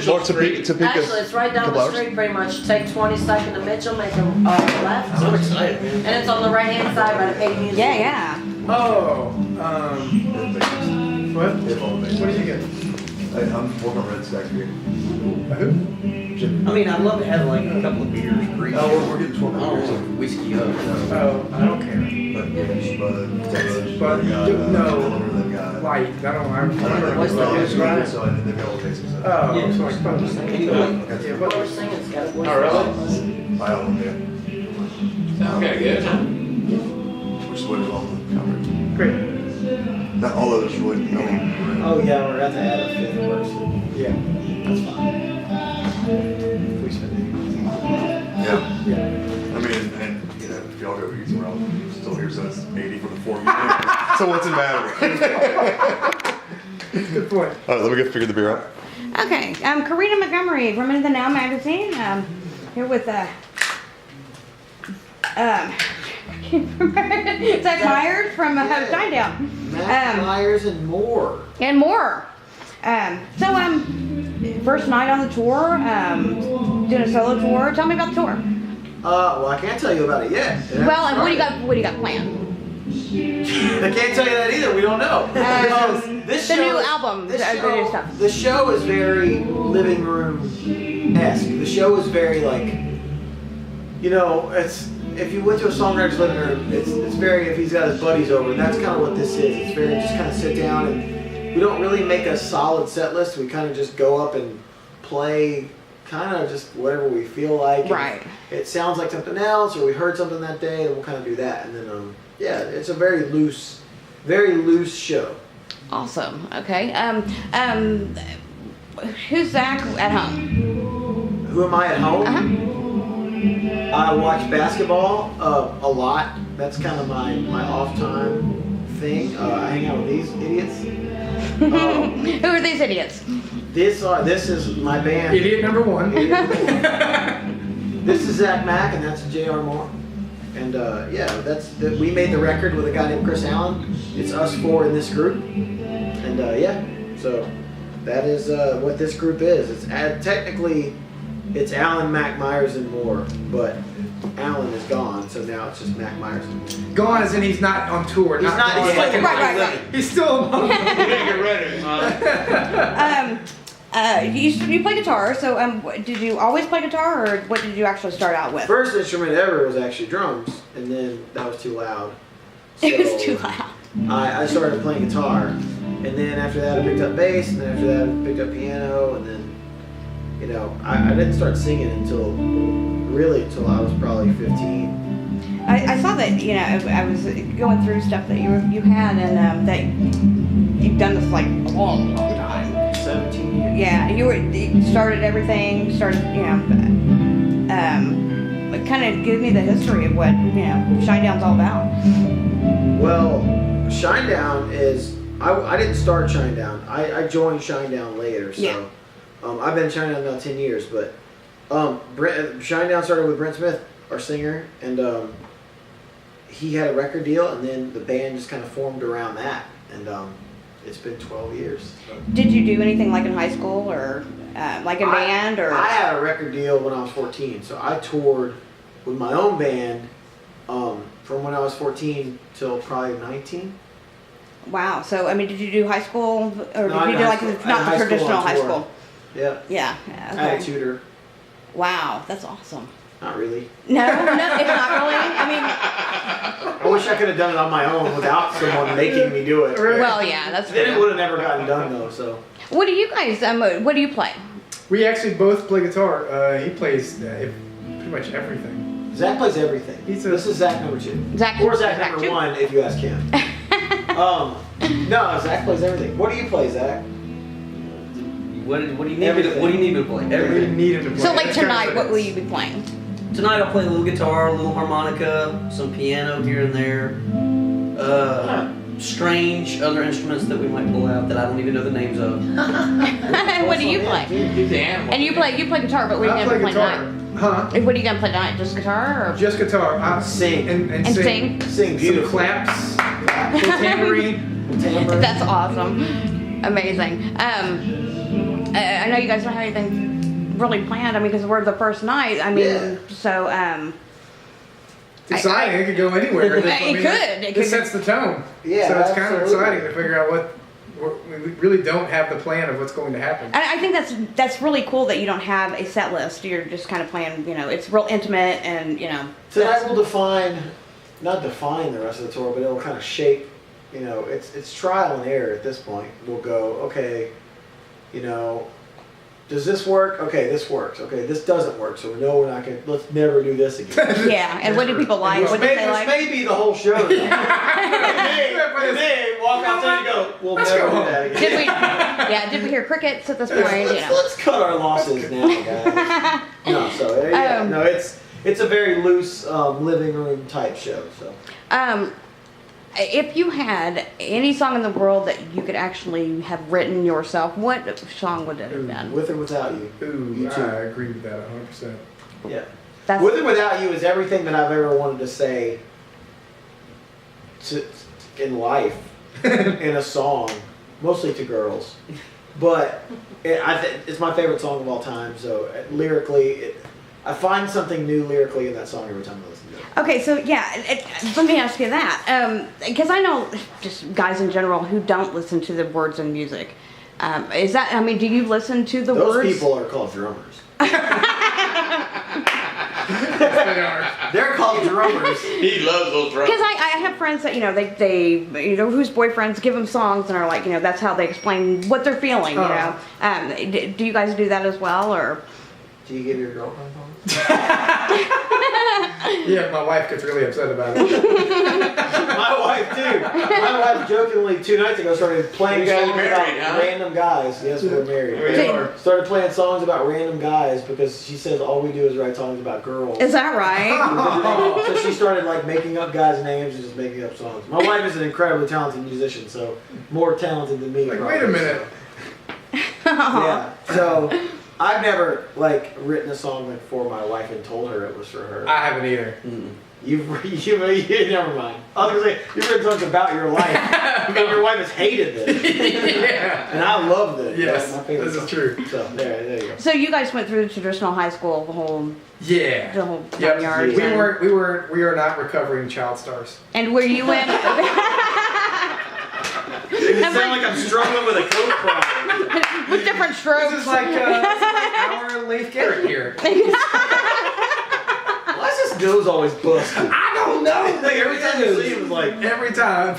Topeka. Actually, it's right down the street pretty much. Take 22nd to Mitchell, make a left. I'm excited, man. And it's on the right-hand side by the Pig Museum. Yeah. Oh, what? What do you get? I'm working on Red Stack here. Who? I mean, I'd love to have like a couple of beers, grease. Oh, we're getting 12 I don't beers. want whiskey up. Oh, I don't care. But no, light. I don't. I'm What's that? It's right. So and they've got all tasting stuff. Oh, Yeah. so like fun. Anyway. Yeah, What what? we're singing, it's got a voice. Oh, really? I don't know. Okay, good. We're just waiting on the cover. Great. Not all of us really know. Oh yeah, we're going to add a fifth person. Yeah. That's fine. We spend Yeah. Yeah. I mean, and you know, if y'all go easy around, still here, so it's 80 for the 4 minutes. So what's it matter? Good point. All right, let me get figure the beer out. Okay. Karina Montgomery from Into the Now magazine. Here with Zack Myers from Shinedown. Matt Myers and more. And more. First night on the tour, doing a solo tour. Tell me about the tour. Well, I can't tell you about it yet. Well, and what do you got planned? I can't tell you that either. We don't know. This the show, new album, this the new stuff. the show is very living room-esque. The show is very like, you know, it's if you went to a songwriter's living room, it's very if he's got his buddies over. That's kind of what this is. It's very just kind of sit down and we don't really make a solid set list. We kind of just go up and play kind of just whatever we feel like. Right. It sounds like something else, or we heard something that day, and we'll kind of do that. And then, yeah, it's a very loose show. Awesome. Okay. Who's Zack at home? Who am I at home? Uh-huh. I watch basketball a lot. That's kind of my off time thing. I hang out with these idiots. Who are these idiots? This is my band. Idiot number one. This is Zack Mack, and that's J.R. Moore. And we made the record with a guy named Chris Allen. It's us four in this group. And so that is what this group is. It's technically it's Allen, Mack, Myers, and Moore, but Allen is gone, so now it's just Mack, Myers, and Moore. Gone as in he's not on tour. He's not. He's gone. still Right. He's still among them. You didn't get rid of him, huh? You play guitar, so did you always play guitar, or what did you actually start out with? First instrument ever was actually drums, and then that was too loud. It was So too loud. I started playing guitar, and then after that I picked up bass, and then after that I picked up piano, and then I didn't start singing until I was probably 15. I saw that I was going through stuff that you had, and that you've done this like a long time. 17 years. Yeah, you started everything. Kind of give me the history of what Shinedown's all about. Well, Shinedown is I didn't start Shinedown. I joined Shinedown later. So Yeah. I've been in Shinedown now 10 years, but Shinedown started with Brent Smith, our singer, and he had a record deal, and then the band just kind of formed around that, and it's been 12 years. So. Did you do anything like in high school, or like a band, or? I had a record deal when I was 14, so I toured with my own band from when I was 14 till probably 19. Wow. So did you do high school, or No, did you do like I not had the traditional on high tour. school? Yeah. Yeah. I had a Okay. tutor. Wow, that's awesome. Not really. No, it's not really. I wish I could have done it on my own without someone making me do it. Well, yeah, that's Then it true. would have never gotten done though. So What do you guys? What do you play? We actually both play guitar. He plays pretty much everything. Zach plays everything. This is Zach number 2. Zach Or Zach Zach number two. 1 if you ask him. No, Zach plays everything. What do you play, Zach? What do you need me to? What do you need me to play? We Everything. need him to play. So like That's kind of tonight, what it will is. you be playing? Tonight I'll play a little guitar, a little harmonica, some piano here and there. Strange other instruments that we might pull out that I don't even know the names of. What do you play? He's the animal. And you play guitar, but what are I you play gonna play guitar. tonight? Huh? What are you gonna play tonight? Just guitar, or? Just guitar. Sing. And And sing. Sing Some beautiful. claps. Tambourine. Timbre. That's awesome. Amazing. I know you guys don't have anything really planned. I mean, because we're the first night. I mean, Yeah. so It's exciting. It could go anywhere. It I mean, could. It This could. sets the tone. Yeah, So it's kind of absolutely. exciting to figure out we really don't have the plan of what's going to happen. I think that's really cool that you don't have a set list. You're just kind of playing. You know, it's real intimate, and you know. Tonight will not define the rest of the tour, but it'll kind of shape. You know, it's trial and error at this point. We'll go, okay, you know, does this work? Okay, this works. Okay, this doesn't work. So no, we're not gonna. Let's never do this again. Yeah, and what do people like? Which What do may, they like? which may be the whole show. They walk out there and go, we'll Let's never go do home. that again. Did we? Yeah, did we hear crickets at this point? You know. Let's cut our losses now, guys. No, so yeah, no, it's a very loose living room type show. So If you had any song in the world that you could actually have written yourself, what song would it have been? with or without you, Ooh, you I too. agree with that 100%. Yeah. That's, With or without you is everything that I've ever wanted to say in life in a song, mostly to girls. But it's my favorite song of all time. So lyrically, I find something new lyrically in that song every time I listen to it. okay, so yeah, let me ask you that. Because I know just guys in general who don't listen to the words in music. Is that, I mean, do you listen to the Those words? people are called drummers. They are. They're called drummers. He loves those drums. Because I have friends that, you know, they you know, whose boyfriends give them songs and are like, you know, that's how they explain what they're feeling, you know. Do you guys do that as well, or? Do you give your girlfriend songs? Yeah, my wife gets really upset about it. My wife too. My wife jokingly 2 nights ago started playing You guys songs married, about huh? random guys. Yes, we're married. We are. Started playing songs about random guys because she says all we do is write songs about girls. Is that right? So she started like making up guys' names and just making up songs. My wife is an incredibly talented musician, so more talented than me. Like, probably, wait a minute. So. Yeah. So I've never like written a song like for my wife and told her it was for her. I haven't either. You've never mind. I was gonna say you've written songs about your life. I mean, your wife has hated this, Yeah. and I loved it. Yes, That's my favorite this is song. true. So there you go. So you guys went through the traditional high school, the whole Yeah. Yep. nine yards. We are not recovering child stars. And were you in? It sounds like I'm struggling with a coke problem. With different strokes. This is like our Leif Garrett here. Why is his nose always busted? I don't know. Like every time you see him, it's like. Every time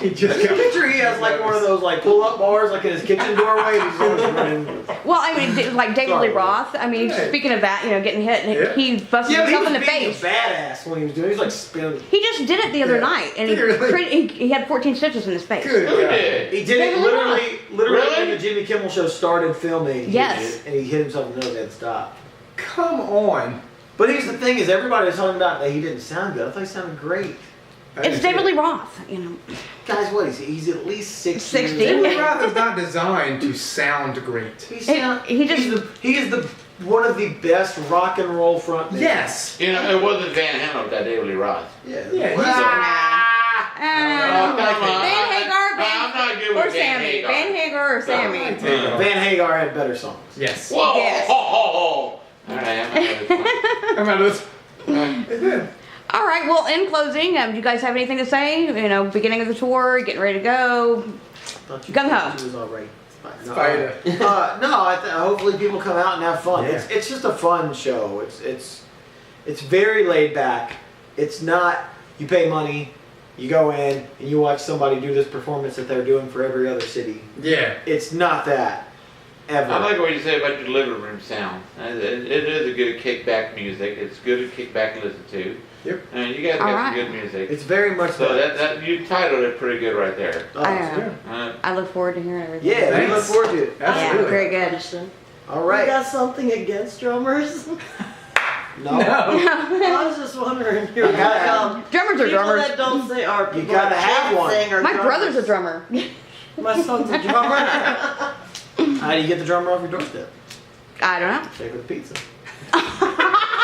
he just I picture he has like one of those like pull-up bars like in his kitchen doorway. And he's always running. Well, I mean, like David Lee Sorry. Roth. I mean, Yeah. speaking of that, you know, getting hit, and Yeah. he busted Yeah, but he himself was in the being face. a badass when he was doing. He was like spinning. He just did it the other Yeah. night, and Really? he had 14 stitches in his face. Good. Who God. did? He did it David literally Really? when the Jimmy Kimmel show started filming. he Yes. did it, and he hit himself in the nose and stopped. Come on. But here's the thing: is everybody was talking about that he didn't sound good. I thought he sounded great. It's David Lee Roth, you know. Guys, what is he? He's at least 60. 60. David Lee Roth is not designed to sound great. He is the one of the best rock and roll frontmen. Yes. You know, it wasn't Van Halen that David Lee Roth. Yeah. Yeah. Oh, come on. Van Hagar, I'm not good or with Van Sammy. Hagar. Van Hagar or Sammy. Van Hagar had better songs. Yes. Whoa! Yes. Ho, ho, ho. All right, I'm out of this How about this? They did. All right. Well, in closing, do you guys have anything to say? You know, beginning of the tour, getting ready to go. Gung ho. She was all right. No, Spider. hopefully people come out and have fun. Yeah. It's just a fun show. It's very laid back. It's not you pay money, you go in and you watch somebody do this performance that they're doing for every other city. Yeah. It's not that ever. I like what you say about your living room sound. It is a good kickback music. It's good to kick back and listen to. Yep. I mean, you guys All got right. some good music. It's very much So that you titled it pretty good right there. Oh, Yeah. I look forward to hearing everything. yeah, we look Thanks. forward to it. Yeah, Absolutely. very good. Question. All You right. got something against drummers? No. I was just wondering. You're You gotta Drummers are people drummers. that don't say are people gotta that have can't one. sing are My drummers. brother's a drummer. My son's a drummer. How do you get the drummer off your doorstep? I don't know. Take with pizza.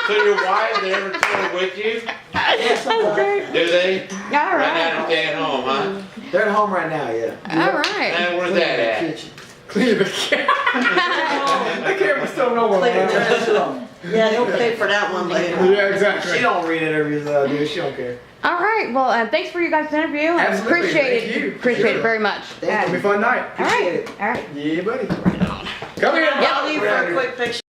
So your wives, they ever tour with you? Yes, Okay. Do they? All Right now right. they're staying home, huh? They're at home right now, yeah. All right. And where's that at? Kitchen. Clean the cat. know one. Clear that. Yeah, he'll pay for that one later. Yeah, exactly. She don't read interviews that I do. She don't care. All right. Well, thanks for you guys' interview. Absolutely. Appreciate Thank it. you. Appreciate Sure. it very much. Thank It'll be a fun night. All right. Appreciate it. All right. Yeah, buddy. Come here. I'll leave for a quick picture.